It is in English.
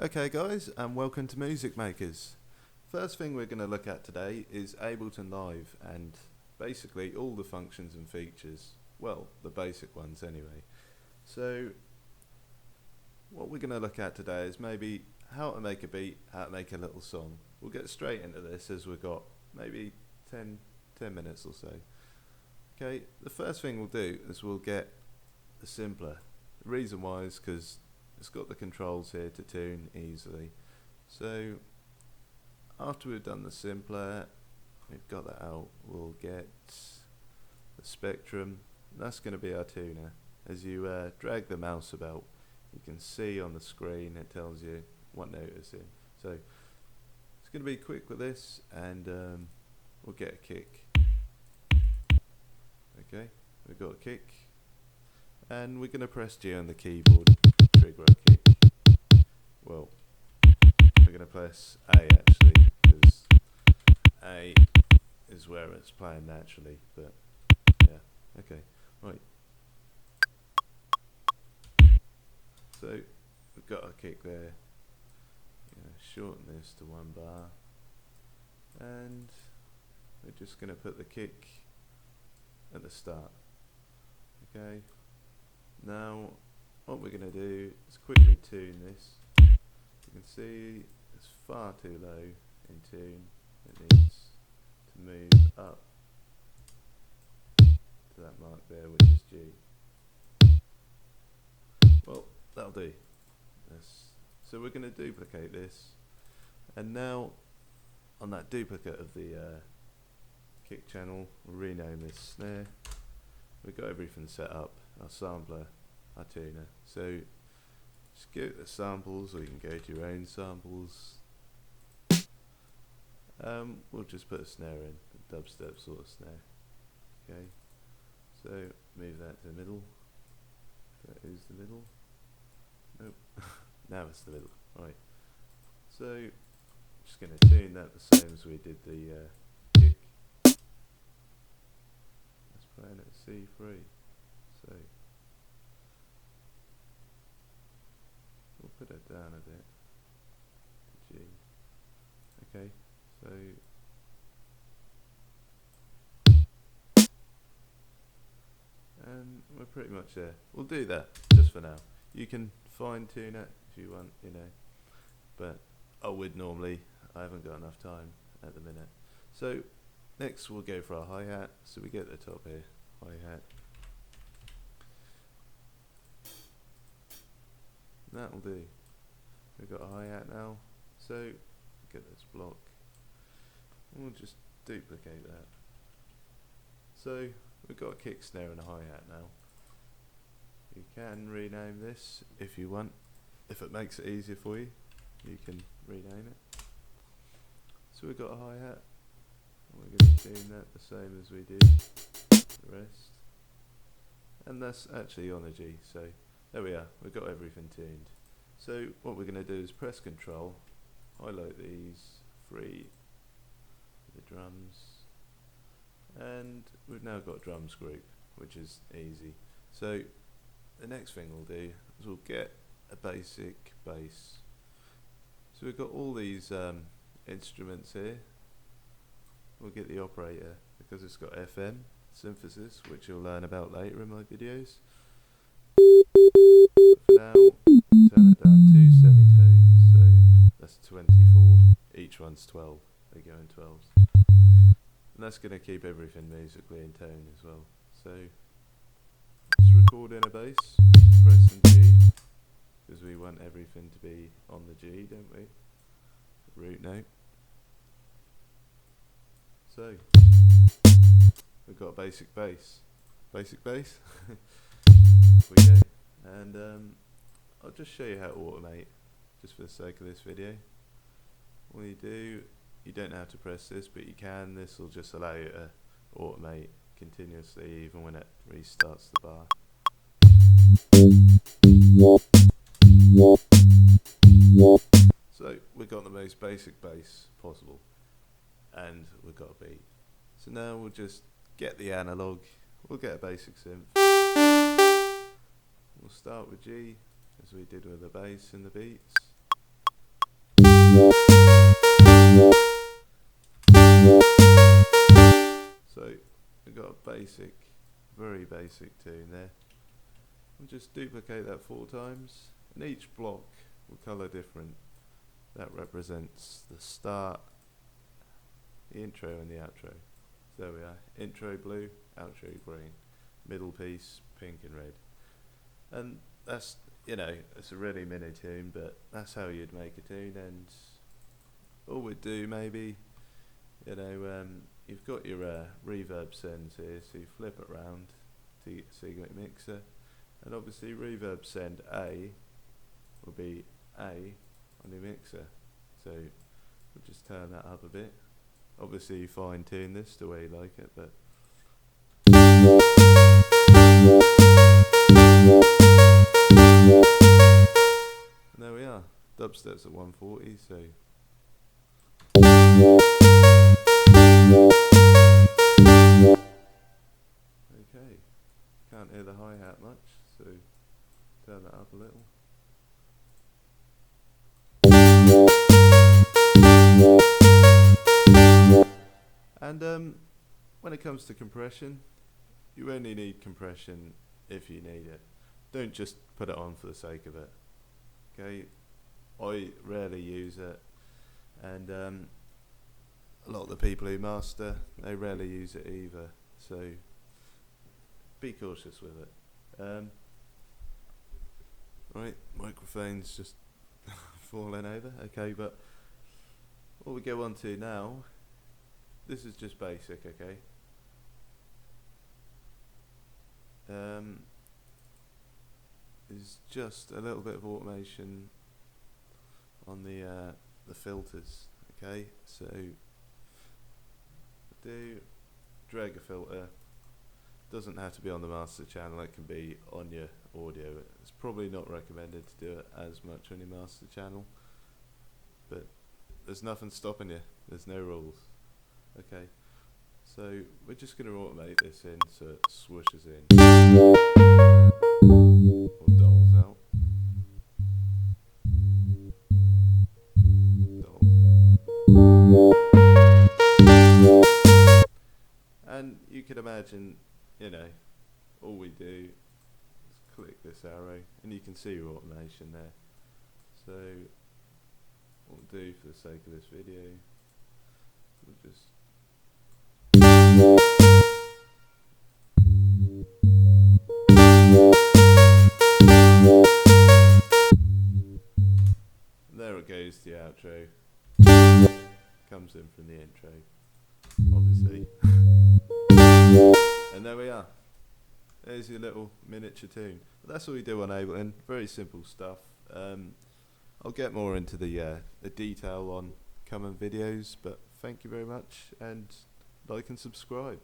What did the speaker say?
Okay guys, and welcome to Music Makers. First thing we're going to look at today is Ableton Live and basically all the functions and features. Well, the basic ones anyway. So what we're going to look at today is maybe how to make a beat, how to make a little song. We'll get straight into this as we've got maybe 10 minutes or so. Okay, the first thing we'll do is we'll get the simpler. The reason why is because it's got the controls here to tune easily. So after we've done the simpler, we've got that out, we'll get the spectrum. That's going to be our tuner. As you drag the mouse about, you can see on the screen it tells you what note it's in. So it's going to be quick with this, and we'll get a kick. Okay, we've got a kick, and we're going to press G on the keyboard to trigger our kick. Well, we're going to press A actually, because A is where it's playing naturally, but yeah, okay, right. So we've got our kick there. Shorten this to 1 bar, and we're just going to put the kick at the start. Okay, now what we're going to do is quickly tune this. You can see it's far too low in tune. It needs to move up to that mark there, which is G. Well, that'll do. So we're going to duplicate this, and now on that duplicate of the kick channel, we'll rename this snare. We've got everything set up, our sampler, our tuner. So just go to the samples, or you can go to your own samples. We'll just put a snare in, a dubstep sort of snare. Okay, so move that to the middle. That is the middle. Nope. Now it's the middle. Right. So just going to tune that the same as we did the kick. Let's play it at C3. So we'll put it down a bit. G. Okay. So and we're pretty much there. We'll do that just for now. You can fine tune it if you want, but I would normally. I haven't got enough time at the minute. So next we'll go for our hi-hat. So we get the top here, hi-hat. That'll do. We've got a hi-hat now. So get this block. And we'll just duplicate that. So we've got a kick, snare and a hi-hat now. You can rename this if you want. If it makes it easier for you, you can rename it. So we've got a hi-hat. We're going to tune that the same as we did the rest. And that's actually on a G, so there we are. We've got everything tuned. So what we're going to do is press Control, highlight these three, the drums, and we've now got drums group, which is easy. So the next thing we'll do is we'll get a basic bass. So we've got all these instruments here. We'll get the operator because it's got FM, synthesis, which you'll learn about later in my videos. But for now, turn it down 2 semitones, so that's 24. Each one's 12. They go in 12s. And that's going to keep everything musically in tone as well. So let's record in a bass, pressing G, because we want everything to be on the G, don't we? The root note. So we've got a basic bass. Basic bass. Off we go. And I'll just show you how to automate, just for the sake of this video. All you do, you don't have to press this, but you can. This will just allow you to automate continuously even when it restarts the bar. So we've got the most basic bass possible, and we've got a beat. So now we'll just get the analog. We'll get a basic synth. We'll start with G, as we did with the bass and the beats. we've got a basic, very basic tune there. We'll just duplicate that 4 times, and each block will colour different. That represents the start, the intro and the outro. So there we are, intro blue, outro green, middle piece pink and red. And that's, you know, it's a really mini tune, but that's how you'd make a tune. And all we'd do maybe, you know, you've got your reverb sends here, so you flip it around so you got your mixer, and obviously reverb send A will be A on your mixer, so we'll just turn that up a bit. Obviously you fine tune this the way you like it, but and there we are, dubstep's at 140, so okay, can't hear the hi-hat much, so turn that up a little. And when it comes to compression, you only need compression if you need it. Don't just put it on for the sake of it. Okay, I rarely use it, and a lot of the people who master, they rarely use it either, so be cautious with it. Right, microphone's just falling over. Okay, but what we go on to now, this is just basic, okay? Is just a little bit of automation on the filters, okay? So do drag a filter. Doesn't have to be on the master channel, it can be on your audio. It's probably not recommended to do it as much on your master channel, but there's nothing stopping you, there's no rules. Okay, so we're just going to automate this in so it swooshes in or dolls out. And you can imagine, you know, all we do is click this arrow and you can see your automation there. So what we'll do for the sake of this video, we'll just there it goes, the outro comes in from the intro, obviously. And there we are, there's your little miniature tune. But that's all we do on Ableton, very simple stuff. I'll get more into the detail on coming videos, but thank you very much, and like and subscribe.